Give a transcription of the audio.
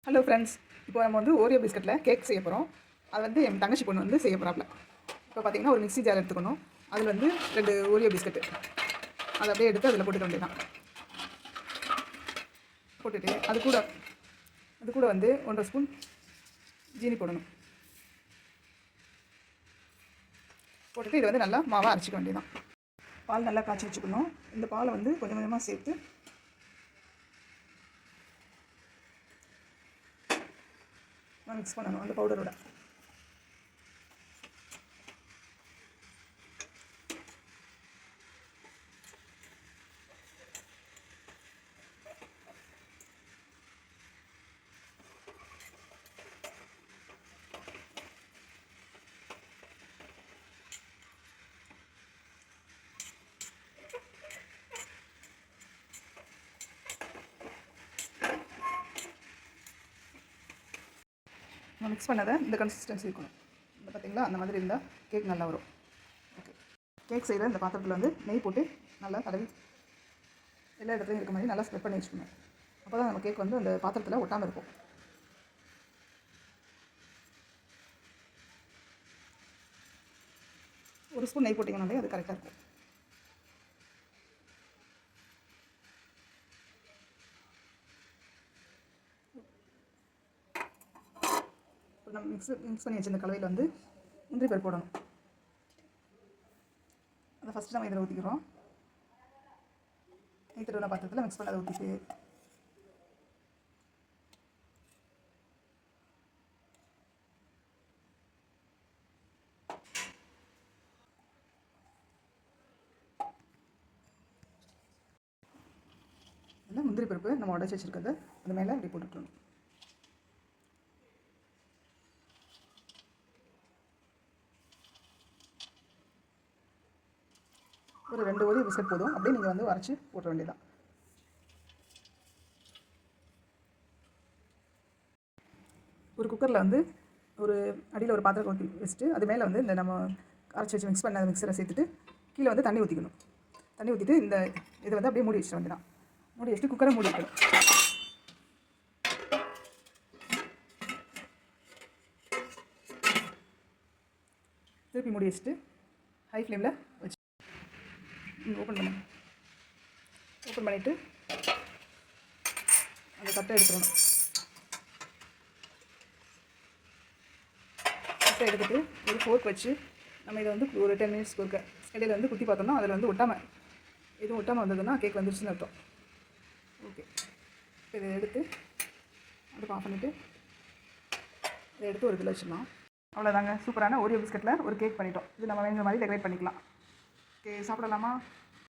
Hello friends, இப்போ நம்ம வந்து ஓரியோ பிஸ்கட்டில் கேக் செய்ய போகிறோம். அது வந்து என் தங்கச்சி பொண்ணு வந்து செய்ய போகிறாப்புல. இப்போ பார்த்தீங்கன்னா ஒரு மிக்ஸி ஜார் எடுத்துக்கணும். அதில் வந்து 2 ஓரியோ பிஸ்கட்டு அதை அப்படியே எடுத்து அதில் போட்டுக்க வேண்டியதான். போட்டுட்டு அது கூட வந்து 1.5 ஸ்பூன் ஜீனி போடணும். போட்டுட்டு இதை வந்து நல்லா மாவாக அரைச்சிக்க வேண்டியதான். பால் நல்லா காய்ச்சி வச்சுக்கணும். இந்த பாலை வந்து கொஞ்சம் கொஞ்சமாக சேர்த்து மிக்ஸ் பண்ணணும் அந்த பவுடரோட. நம்ம மிக்ஸ் பண்ணதை இந்த கன்சிஸ்டன்சி இருக்கணும். இந்த பார்த்தீங்களா, அந்த மாதிரி இருந்தால் கேக் நல்லா வரும். ஓகே, கேக் செய்கிற இந்த பாத்திரத்தில் வந்து நெய் போட்டு நல்லா தடவி எல்லா இடத்துலையும் இருக்க மாதிரி நல்லா ஸ்ப்ரெட் பண்ணி வச்சுக்கணும். அப்போ தான் நம்ம கேக் வந்து அந்த பாத்திரத்தில் ஒட்டாமல் இருக்கும். ஒரு ஸ்பூன் நெய் போட்டிங்கனாலே அது கரெக்டாக இருக்கும். நம்ம மிக்ஸ் பண்ணி வச்சிருந்த கலவையில் வந்து முந்திரி பருப்பு போடணும். அதை ஃபஸ்ட்டு நம்ம இதில் ஊற்றிக்கிறோம். நெய் தடவின பாத்திரத்தில் மிக்ஸ் பண்ணி அதை ஊற்றிட்டு இல்லை முந்திரி பருப்பு நம்ம உடச்சி வச்சுருக்கிறத அது மேலே இப்படி போட்டுக்கணும். ஒரு 2 ஓரியோ பிஸ்கட் போதும். அப்படியே நீங்கள் வந்து அரைச்சி போட வேண்டியதான். ஒரு குக்கரில் வந்து ஒரு அடியில் ஒரு பாத்திரம் ஊற்றி வச்சுட்டு அது மேலே வந்து இந்த நம்ம அரைச்சி வச்சு மிக்ஸ் பண்ண மிக்சரை சேர்த்துட்டு கீழே வந்து தண்ணி ஊற்றிக்கணும். தண்ணி ஊற்றிட்டு இந்த இதை வந்து அப்படியே மூடி வச்சிட வேண்டியதான். மூடி வச்சுட்டு குக்கரை மூடி வைக்கணும். திருப்பி மூடி வச்சுட்டு ஹை ஃப்ளேமில் வச்சு ஓப்பன் பண்ணிவிட்டு அந்த தட்டை எடுத்துடணும். தட்டை எடுத்துகிட்டு ஒரு ஃபோர்க் வச்சு நம்ம இதை வந்து ஒரு 10 மினிட்ஸ்க்கு ஒருக்க இடையில வந்து குத்தி பார்த்தோம்னா அதில் வந்து எதுவும் ஒட்டாமல் வந்ததுன்னா கேக் வந்துருச்சுன்னு அர்த்தம். ஓகே, இதை எடுத்து அடுப்பு ஆஃப் பண்ணிவிட்டு இதை எடுத்து ஒரு இதில் வச்சிடலாம். அவ்வளோதாங்க, சூப்பரான ஓரியோ பிஸ்கட்டில் ஒரு கேக் பண்ணிட்டோம். இது நம்ம வேணுங்கிற மாதிரி டெக்கரேட் பண்ணிக்கலாம். ஓகே, சாப்பிடலாமா?